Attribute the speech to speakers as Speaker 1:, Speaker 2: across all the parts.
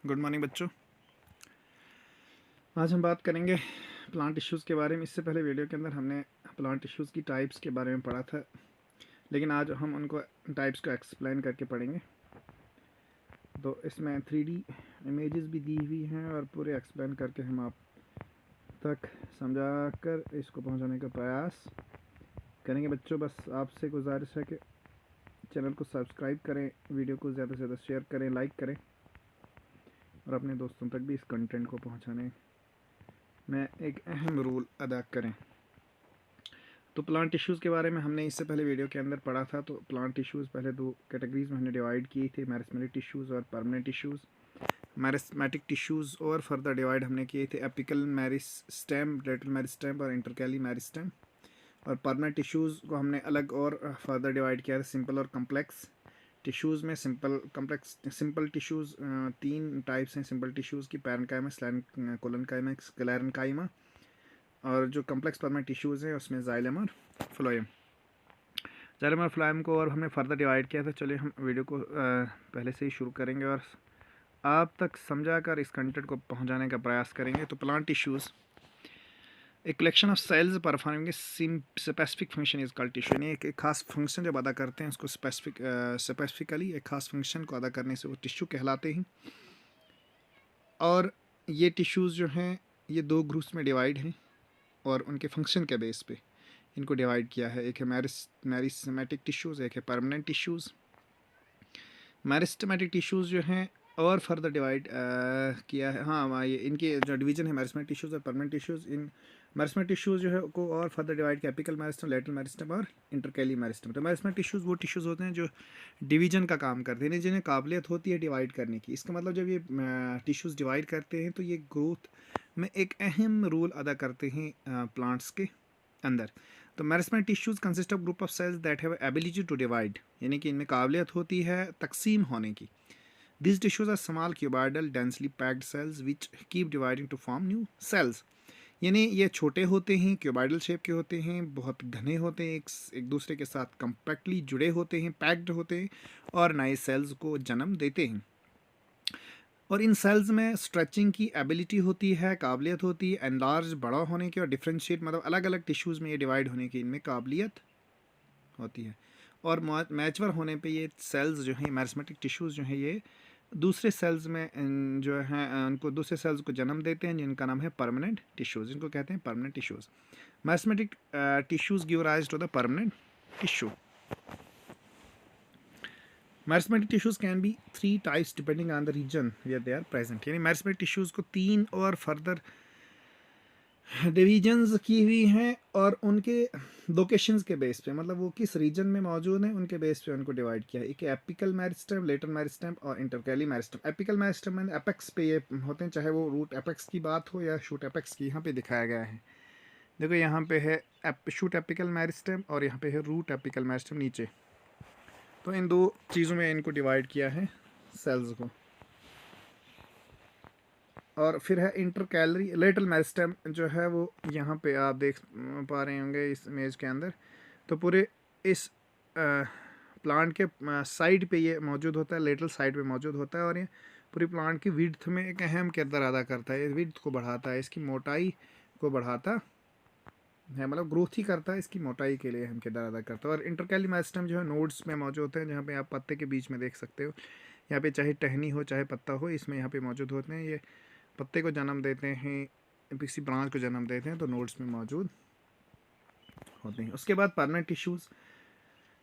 Speaker 1: Good morning बच्चों। आज हम बात करेंगे प्लांट टिश्यूज़ के बारे में। इससे पहले वीडियो के अंदर हमने प्लांट टिश्यूज़ की टाइप्स के बारे में पढ़ा था, लेकिन आज हम उनको टाइप्स को एक्सप्लेन करके पढ़ेंगे। तो इसमें 3D इमेजेस भी दी हुई हैं और पूरे एक्सप्लेन करके हम आप तक समझा कर इसको पहुंचाने का प्रयास करेंगे। बच्चों, बस आपसे गुजारिश है कि चैनल को सब्सक्राइब करें, वीडियो को ज़्यादा से ज़्यादा शेयर करें, लाइक करें और अपने दोस्तों तक भी इस कंटेंट को पहुंचाने में एक अहम रोल अदा करें। तो प्लांट टिश्यूज़ के बारे में हमने इससे पहले वीडियो के अंदर पढ़ा था। तो प्लांट टिश्यूज़ पहले दो कैटेगरीज में हमने डिवाइड किए थे, मेरिस्टेमेटिक टिश्यूज़ और परमानेंट टिश्यूज़। मेरिस्टेमेटिक टिश्यूज़ और फर्दर डिवाइड हमने किए थे एपिकल मेरिस्टेम, लेटरल मेरिस्टेम और इंटरकैली मेरिस्टेम। और परमानेंट टिश्यूज़ को हमने अलग और फर्दर डिवाइड किया था, सिंपल और कम्प्लेक्स टिश्यूज़ में। सिंपल टिश्यूज़ तीन टाइप्स हैं सिंपल टिश्यूज़ की, पैरेन्काइमा, कोलेनकाइमा, स्क्लेरेन्काइमा। और जो कम्प्लेक्स परमानेंट टिश्यूज़ हैं उसमें जाइलम और फ्लोएम। जाइलम और फ्लोएम को और हमने फर्दर डिवाइड किया था। चलिए हम वीडियो को पहले से ही शुरू करेंगे और आप तक समझा कर इस कंटेंट को पहुंचाने का प्रयास करेंगे। तो plant tissues a collection of cells performing specific function is called tissue, यानी एक खास फंक्शन जब अदा करते हैं उसको स्पेसिफिकली एक खास फंक्शन को अदा करने से वो टिश्यू कहलाते हैं। और ये टिश्यूज़ जो हैं ये दो ग्रुप्स में डिवाइड हैं और उनके फंक्शन के बेस पे इनको डिवाइड किया है। एक है मेरिस्टेमेटिक टिश्यूज़, एक है परमानेंट टिश्यूज़। मेरिस्टेमेटिक टिश्यूज़ जो हैं और फर्दर डिवाइड किया है। हाँ, ये इनके जो डिवीज़न है मेरिस्टेमेटिक टिश्यूज़ और परमानेंट टिश्यूज़, इन मेरिस्टेमेटिक टिश्यूज़ जो है को और फर्दर डिवाइड किया एपिकल मेरिस्टेम, लेटरल मेरिस्टेम और इंटरकैली मेरिस्टेम। तो मेरिस्टेमेटिक टिश्यूज़ वो टिश्यूज़ होते हैं जो डिवीज़न का काम करते हैं, जिन्हें काबिलियत होती है डिवाइड करने की। इसका मतलब जब ये टिश्यूज़ डिवाइड करते हैं तो ये ग्रोथ में एक अहम रोल अदा करते हैं प्लांट्स के अंदर। तो meristematic tissues consist of group of cells that have ability to divide, यानी कि इनमें काबिलियत होती है तकसीम होने की। These tissues are small cuboidal densely packed cells which keep dividing to form new cells. यानी ये छोटे होते हैं, क्यूबाइडल शेप के होते हैं, बहुत घने होते हैं, एक दूसरे के साथ कम्पैक्टली जुड़े होते हैं, पैक्ड होते हैं और नए सेल्स को जन्म देते हैं। और इन सेल्स में स्ट्रेचिंग की एबिलिटी होती है, काबिलियत होती है, एनलार्ज बड़ा होने की और डिफ्रेंशिएट मतलब अलग अलग टिश्यूज़ में ये डिवाइड होने की इनमें काबिलियत होती है। और मैच्योर होने पे ये सेल्स जो हैं मेरिस्टेमेटिक टिश्यूज़ जो हैं ये दूसरे सेल्स में जो हैं उनको दूसरे सेल्स को जन्म देते हैं, जिनका नाम है परमानेंट टिश्यूज़, इनको कहते हैं permanent tissues. Meristematic tissues give rise to the permanent tissue. Meristematic tissues can be 3 types depending on the region where they are present, यानी मेरिस्टेमेटिक टिश्यूज़ को 3 और फर्दर डिवीजन्स की हुई हैं और उनके लोकेशंस के बेस पे, मतलब वो किस रीजन में मौजूद हैं उनके बेस पे उनको डिवाइड किया है। एक एपिकल मेरिस्टेम, लेटरल मेरिस्टेम और इंटरकैली मेरिस्टेम। एपिकल मेरिस्टेम में एपेक्स पे ये होते हैं, चाहे वो रूट एपेक्स की बात हो या शूट एपेक्स की। यहाँ पे दिखाया गया है, देखो यहाँ पे है शूट एपिकल मेरिस्टेम और यहाँ पे है रूट एपिकल मेरिस्टेम नीचे। तो इन दो चीज़ों में इनको डिवाइड किया है सेल्स को। और फिर है इंटरकैलरी लेटरल मेरिस्टेम जो है वो यहाँ पे आप देख पा रहे होंगे इस इमेज के अंदर। तो पूरे इस प्लांट के साइड पे ये मौजूद होता है, लेटरल साइड पे मौजूद होता है और ये पूरी प्लांट की विड्थ में एक अहम किरदार अदा करता है। विड्थ को बढ़ाता है, इसकी मोटाई को बढ़ाता है, मतलब ग्रोथ ही करता है, इसकी मोटाई के लिए अहम किरदार अदा करता है। और इंटरकैली मेरिस्टेम जो है नोड्स में मौजूद होते हैं, जहाँ पे आप पत्ते के बीच में देख सकते हो। यहाँ पे चाहे टहनी हो चाहे पत्ता हो, इसमें यहाँ पे मौजूद होते हैं। ये पत्ते को जन्म देते हैं, किसी ब्रांच को जन्म देते हैं, तो नोड्स में मौजूद होते हैं। उसके बाद परमानेंट टिश्यूज़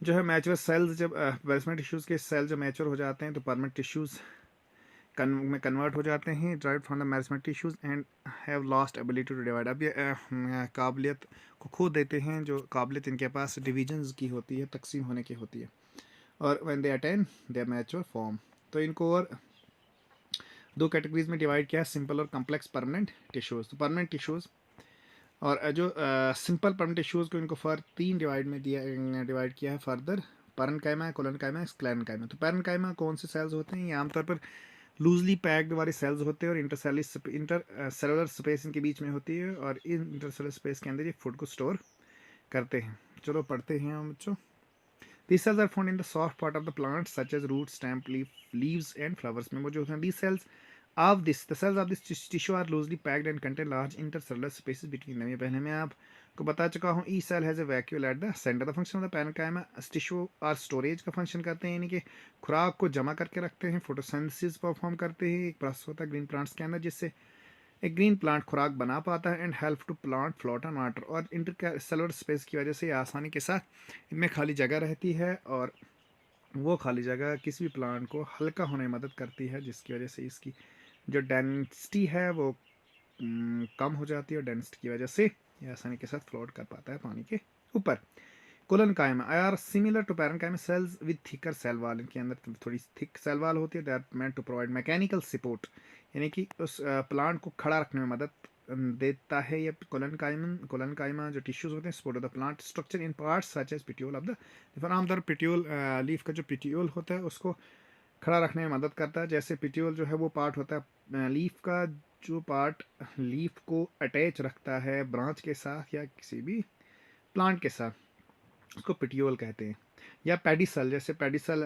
Speaker 1: जो है मैच्योर सेल्स, जब मेरिस्टेमेटिक टिश्यूज़ के सेल जब मैच्योर हो जाते हैं तो परमानेंट टिश्यूज़ में कन्वर्ट हो जाते हैं, derived from the meristematic tissues and have lost ability to divide. अब ये काबिलियत को खो देते हैं, जो काबिलियत इनके पास डिवीजन्स की होती है, तकसीम होने की होती है। और when they attain their mature form, तो इनको और दो कैटेगरीज में डिवाइड किया है, सिंपल और कम्प्लेक्स परमानेंट टिश्यूज़। तो परमानेंट टिश्यूज़ और जो सिंपल परमानेंट टिश्यूज़ को इनको फर 3 डिवाइड किया है फर्दर, पैरेन्काइमा, कोलेनकाइमा, स्क्लेरेन्काइमा। तो पैरेन्काइमा कौन से सेल्स होते हैं? ये आमतौर पर लूजली पैक्ड वाले सेल्स होते हैं और इंटर सेलुलर स्पेस इनके बीच में होती है और इन इंटरसेलुलर स्पेस के अंदर ये फूड को स्टोर करते हैं। चलो पढ़ते हैं हम बच्चों। These cells are found in the soft part of the plant such as roots, stem, leaves and flowers में मौजूद हैं. These cells of this the cells of this tissue are loosely packed and contain large intercellular spaces between them. ये पहले मैं आपको बता चुका हूँ. Each cell has a vacuole at the center. The function of the parenchyma tissue और storage का function करते हैं, यानी कि खुराक को जमा करके रखते हैं, फोटोसिंथेसिस परफॉर्म करते हैं. एक प्रोसेस होता है ग्रीन प्लांट्स के अंदर जिससे एक ग्रीन प्लांट खुराक बना पाता है and help to plant float on water. और इंटरसेलुलर स्पेस की वजह से ये आसानी के साथ इनमें खाली जगह रहती है और वो खाली जगह किसी भी प्लांट को हल्का होने में मदद करती है, जिसकी वजह से इसकी जो डेंसिटी है वो कम हो जाती है और डेंसिटी की वजह से ये आसानी के साथ फ्लोट कर पाता है पानी के ऊपर. Collenchyma are similar to parenchyma cells with thicker cell wall. इनके अंदर थोड़ी थिक सेल वॉल होती है. That meant to provide mechanical support, यानी कि उस प्लांट को खड़ा रखने में मदद देता है. ये कोलनकाइमा जो टिश्यूज होते हैं support of the plant structure in parts such as petiole of the आमतौर पिट्यूल लीफ का जो पिट्यूल होता है उसको खड़ा रखने में मदद करता है. जैसे पिट्यूल जो है वो पार्ट होता है लीफ का, जो पार्ट लीफ को अटैच रखता है ब्रांच के साथ या किसी भी प्लांट के साथ, उसको पिट्यूल कहते हैं. या पेडिसल, जैसे पेडिसल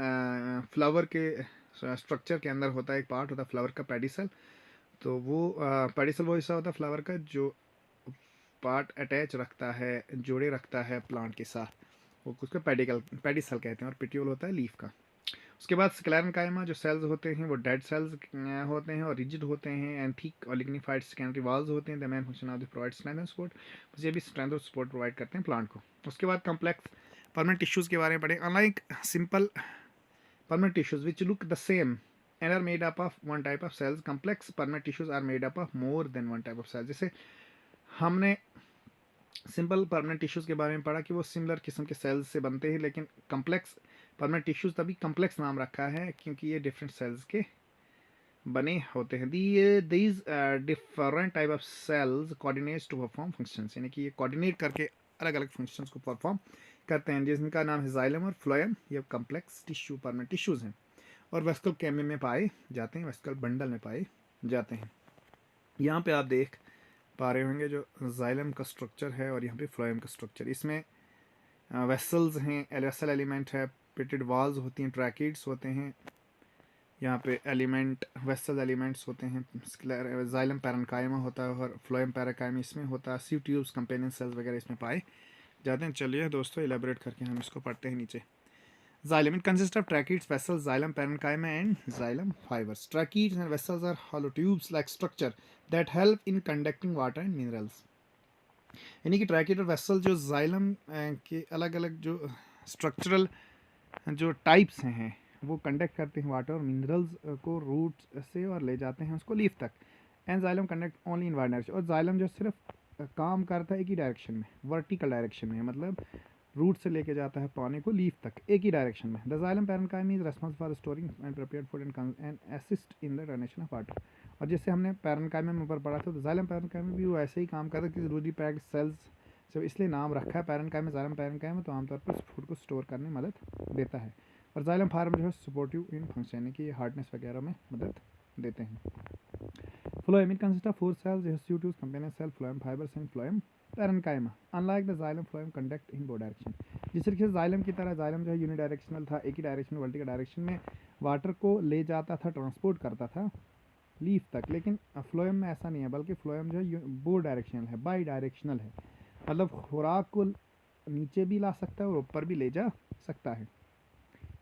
Speaker 1: फ्लावर के स्ट्रक्चर के अंदर होता है, एक पार्ट होता है फ्लावर का पेडिसल. तो वो पेडिसल वो हिस्सा होता है फ्लावर का जो पार्ट अटैच रखता है, जोड़े रखता है प्लांट के साथ, वो उसको पेडिसल कहते हैं. और पिट्यूल होता है लीफ का. उसके बाद स्क्लेरेन्काइमा जो सेल्स होते हैं वो डेड सेल्स होते हैं और रिजिड होते हैं एंड थिक और लिग्निफाइड सेकेंडरी वॉल्स होते हैं. The main function of the provide strength and support, ये भी स्ट्रेंथ और सपोर्ट प्रोवाइड करते हैं प्लांट को. उसके बाद कॉम्प्लेक्स परमानेंट टिश्यूज़ के बारे में पढ़ें. Unlike simple permanent tissues which look the same and are made up of one type of cells, complex permanent tissues are made up of more than one type of cells. जैसे हमने simple permanent tissues के बारे में पढ़ा कि वो similar किस्म के सेल्स से बनते हैं, लेकिन कम्प्लेक्स परमानेंट टिश्यूज़ तभी कम्प्लेक्स नाम रखा है क्योंकि ये डिफरेंट सेल्स के बने होते हैं. These different type of cells coordinates to perform functions, यानी कि ये कोऑर्डिनेट करके अलग अलग फंक्शंस को परफॉर्म करते हैं, जिनका नाम है जाइलम और फ्लोएम. ये कम्प्लेक्स टिश्यू परमानेंट टिश्यूज़ हैं और वेस्कल कैमे में पाए जाते हैं, वेस्कल बंडल में पाए जाते हैं. यहाँ पे आप देख पा रहे होंगे जो जाइलम का स्ट्रक्चर है और यहाँ पे फ्लोएम का स्ट्रक्चर. इसमें वेसल्स हैं, वेसल एलिमेंट है, पेटेड वॉल्स होती हैं, ट्रैकिड्स होते हैं. यहाँ पे एलिमेंट वेसल एलिमेंट्स होते हैं. जाइलम पैरेन्काइमा होता है और फ्लोएम पैरेन्काइमा इसमें होता है. सी ट्यूब्स कंपेनियन सेल्स वगैरह इसमें पाए जाते हैं. चलिए दोस्तों एलेबोरेट करके हम इसको पढ़ते हैं नीचे. Xylem. It consists of tracheids, vessels, xylem parenchyma, and xylem fibers. Tracheids and vessels are hollow tubes-like structure that help in conducting water and minerals. यानी कि ट्रैकिड और वेसल जो जाइलम के अलग अलग जो स्ट्रक्चरल जो टाइप्स हैं वो कंडक्ट करते हैं वाटर और मिनरल्स को रूट से और ले जाते हैं उसको लीफ तक. And xylem conduct only in one direction. और जाइलम जो सिर्फ काम करता है एक ही डायरेक्शन में, वर्टिकल डायरेक्शन में, मतलब रूट से लेके जाता है पानी को लीफ तक एक ही डायरेक्शन में. The xylem parenchyma is responsible for storing and prepared food and assist in the drainage of water. और जिससे हमने पैरेन्काइमा में ऊपर पढ़ा था, तो जाइलम पैरेन्काइमा भी वो ऐसे ही काम करता है कि रूडी पैक्ड सेल्स से इसलिए नाम रखा है पैरेन्काइमा, जाइलम पैरेन्काइमा. तो आमतौर पर फूड को स्टोर करने में मदद देता है. और जाइलम फार्म जो है सपोर्टिव इन फंक्शन, यानी कि हार्डनेस वगैरह में मदद देते हैं. Phloem. It consist of 4 cells, sieve tubes, companion cell, phloem fibres and phloem parenchyma. Unlike the xylem, phloem conduct in both direction. जिस तरीके से जाइलम की तरह जाइलम जो है यूनिडायरेक्शनल था, एक ही डायरेक्शन वर्टिकल डायरेक्शन में वाटर को ले जाता था, ट्रांसपोर्ट करता था लीफ तक. लेकिन फ्लोएम में ऐसा नहीं है, बल्कि फ्लोएम जो है बो डायरेक्शनल है, बाई डायरेक्शनल है. मतलब खुराक को नीचे भी ला सकता है और ऊपर भी ले जा सकता है.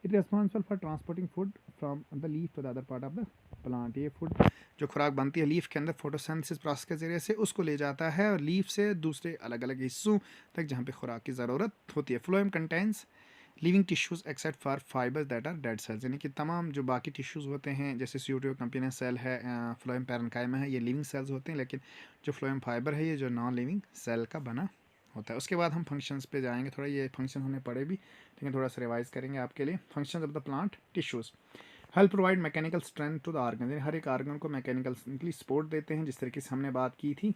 Speaker 1: It responsible for transporting food from the leaf to the other part of the plant. ये फूड जो खुराक बनती है लीफ के अंदर फोटोसिंथेसिस प्रोसेस के जरिए से उसको ले जाता है और लीफ से दूसरे अलग अलग हिस्सों तक जहाँ पे खुराक की ज़रूरत होती है. Phloem contains living tissues except for fibres that are dead cells. यानी कि तमाम जो बाकी टिश्यूज़ होते हैं जैसे सीओटू कंपेनियन सेल है, फ्लोएम पैरेन्काइमा है, ये लिविंग सेल्स होते हैं. लेकिन जो फ्लोएम फाइबर है ये जो नॉन लिविंग सेल का बना होता है. उसके बाद हम फंक्शंस पे जाएंगे. थोड़ा ये फंक्शन हमने पढ़े भी, लेकिन थोड़ा सा रिवाइज करेंगे आपके लिए. Functions of the plant tissues. Help provide mechanical strength to the organ. यानी हर एक आर्गन को मैकेनिकली सपोर्ट देते हैं, जिस तरीके से हमने बात की थी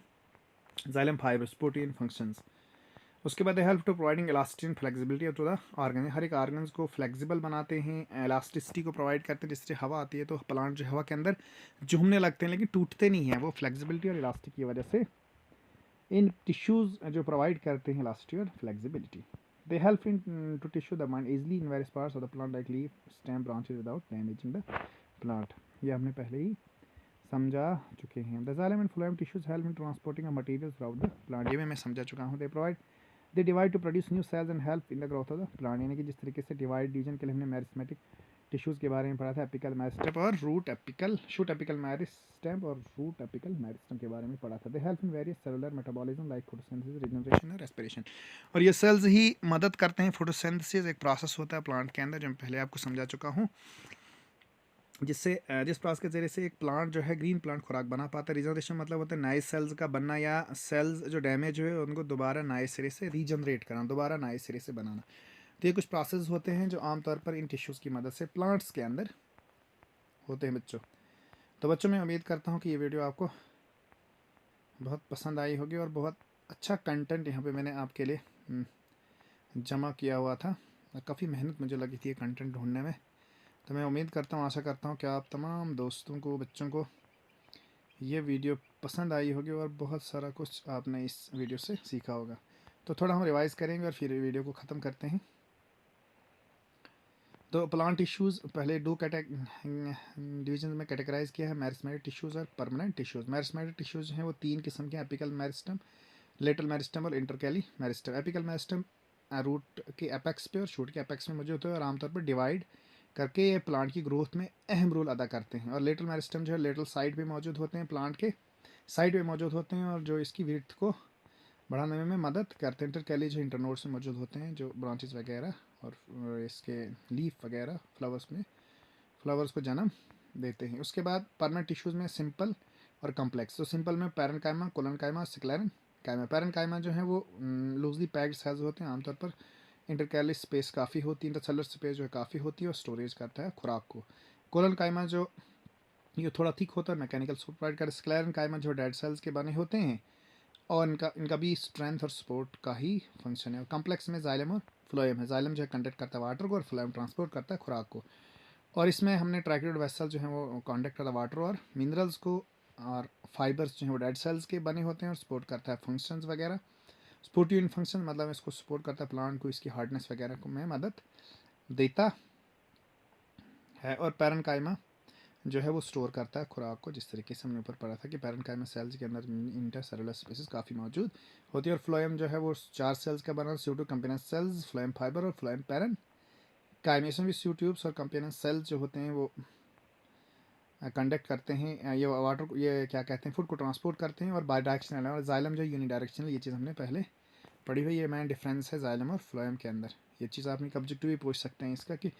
Speaker 1: जाइलम फाइबर्स प्रोटीन फंक्शंस. उसके बाद help to providing elasticity and flexibility to the organ. हर एक आर्गन्स को फ्लेक्सिबल बनाते हैं, इलास्टिसिटी को प्रोवाइड करते हैं. जिससे हवा आती है तो प्लांट जो हवा के अंदर झूमने लगते हैं लेकिन टूटते नहीं हैं, वो फ्लेक्सिबिलिटी और इलास्टिक की वजह से इन टिश्यूज़ जो प्रोवाइड करते हैं इलास्टिसिटी और flexibility. They help in to tissue the mind easily in various parts of the plant like leaf, stem, branches without damaging the plant. ये हमने पहले ही समझा चुके हैं. The xylem and phloem tissues help in transporting a material throughout the plant. ये मैं समझा चुका हूँ. They divide to produce new cells and help in the growth of the plant. यानी कि जिस तरीके से डिवाइड डिवीजन के लिए हमने मेरिस्टेमेटिक टिश्यूज़ के बारे में पढ़ा था, एपिकल मेरिस्टेम और root apical shoot apical meristem और रूट एपिकल मेरिस्टेम के बारे में पढ़ा था. They help in various cellular metabolism like photosynthesis, regeneration और रेस्पिरेशन. और ये सेल्स ही मदद करते हैं. फोटोसिंथेसिस एक प्रोसेस होता है प्लांट के अंदर जो मैं पहले आपको समझा चुका हूँ, जिससे जिस प्रोसेस के जरिए से एक प्लांट जो है ग्रीन प्लांट खुराक बना पाता है. रिजनरेशन मतलब होता है नए सेल्स का बनना या सेल्स जो डैमेज हुए उनको दोबारा नए सिरे से रीजनरेट करना, दोबारा नए सिरे से बनाना. तो ये कुछ प्रोसेस होते हैं जो आमतौर पर इन टिश्यूज़ की मदद से प्लांट्स के अंदर होते हैं बच्चों. तो बच्चों मैं उम्मीद करता हूँ कि ये वीडियो आपको बहुत पसंद आई होगी और बहुत अच्छा कंटेंट यहाँ पे मैंने आपके लिए जमा किया हुआ था. काफ़ी मेहनत मुझे लगी थी ये कंटेंट ढूंढने में. तो मैं उम्मीद करता हूँ, आशा करता हूँ कि आप तमाम दोस्तों को, बच्चों को ये वीडियो पसंद आई होगी और बहुत सारा कुछ आपने इस वीडियो से सीखा होगा. तो थोड़ा हम रिवाइज़ करेंगे और फिर वीडियो को ख़त्म करते हैं. तो प्लांट टिश्यूज़ पहले दो डिवीजन में कैटेगराइज किया है, मेरिस्टेमेटिक टिश्यूज़ और परमानेंट टिश्यूज़. मेरिस्टेमेटिक टिश्यूज़ हैं वो तीन किस्म के हैं, एपिकल मेरिस्टेम, लेटरल मेरिस्टेम और इंटरकैली मेरिस्टेम. एपिकल मेरिस्टेम रूट के एपेक्स पे और शूट के एपेक्स में मौजूद होते हैं और आमतौर पर डिवाइड करके ये प्लांट की ग्रोथ में अहम रोल अदा करते हैं. और लेटरल मेरिस्टेम जो है लेटरल साइड पे मौजूद होते हैं, प्लांट के साइड पे मौजूद होते हैं और जो इसकी विड्थ को बढ़ाने में मदद करते हैं. इंटरकैली जो इंटरनोड्स में मौजूद होते हैं, जो ब्रांचेस वगैरह और इसके लीफ वगैरह फ्लावर्स को जन्म देते हैं. उसके बाद परमानेंट टिश्यूज़ में सिंपल और कम्प्लेक्स. तो सिंपल में पैरेन्काइमा, कोलोनकाइमा, सिक्लेरन काइमा. पैरेन्काइमा जो है वो लूजली पैक्ड सेल्स होते हैं. आमतौर पर इंटरकैली स्पेस काफ़ी होती है, इंटरसेलुलर स्पेस जो है काफ़ी होती है और स्टोरेज करता है खुराक को. कोलोनकाइमा जो ये थोड़ा थिक होता है, मैकेनिकल सपोर्ट प्रोवाइड करता है. स्क्लेरनकाइमा जो डेड सेल्स के बने होते हैं और इनका भी स्ट्रेंथ और सपोर्ट का ही फंक्शन है. और कम्प्लेक्स में जाइलम और फ्लोएम है. जाइलम जो है कंडक्ट करता है वाटर को और फ्लोएम ट्रांसपोर्ट करता है खुराक को. और इसमें हमने ट्राइक्यूड वेसल जो है वो कंडक्ट करता है वाटर और मिनरल्स को, और फाइबर्स जो हैं वो डेड सेल्स के बने होते हैं और सपोर्ट करता है फंक्शंस वगैरह. सपोर्टिव इन फंक्शन मतलब इसको सपोर्ट करता है प्लांट को, इसकी हार्डनेस वगैरह को में मदद देता है. और पैरेन्काइमा जो है वो स्टोर करता है खुराक को, जिस तरीके से हमने ऊपर पढ़ा था कि पैरेन्काइमा सेल्स के अंदर इंटरसेलुलर स्पेसेस काफ़ी मौजूद होती है. और फ्लोएम जो है वो 4 सेल्स का बना, सूडो कंपेनेंट सेल्स, फ्लोएम फाइबर और फ्लोएम पैरेन्काइमा. इसमें भी स्यू ट्यूब्स और कंपेनेंट सेल्स जो होते हैं वो कंडक्ट करते हैं ये वाटर को, ये क्या कहते हैं, फूड को ट्रांसपोर्ट करते हैं. और बाई डायरेक्शनल है. और जाइलम जो यूनी डायरेक्शनल, ये चीज़ हमने पहले पढ़ी हुई. ये मैन डिफरेंस है जाइलम और फ्लोएम के अंदर. ये चीज़ आप ऑब्जेक्टिव भी पूछ सकते हैं इसका कि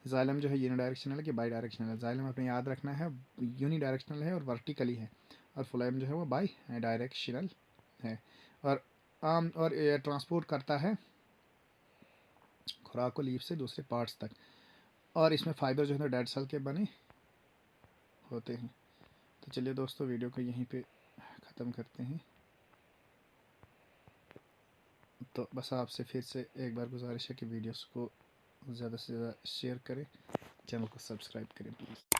Speaker 1: जाइलम जो है यूनी डायरेक्शनल है कि बाई डायरेक्शनल है. जाइलम अपने याद रखना है यूनी डायरेक्शनल है और वर्टिकली है, और फ्लोएम जो है वो बाई डायरेक्शनल है. और ये ट्रांसपोर्ट करता है खुराक को लीफ से दूसरे पार्ट्स तक. और इसमें फाइबर जो है डेड सेल के बने होते हैं. तो चलिए दोस्तों वीडियो को यहीं पे ख़त्म करते हैं. तो बस आपसे फिर से एक बार गुजारिश है कि वीडियोस को ज़्यादा से ज़्यादा शेयर करें, चैनल को सब्सक्राइब करें प्लीज़.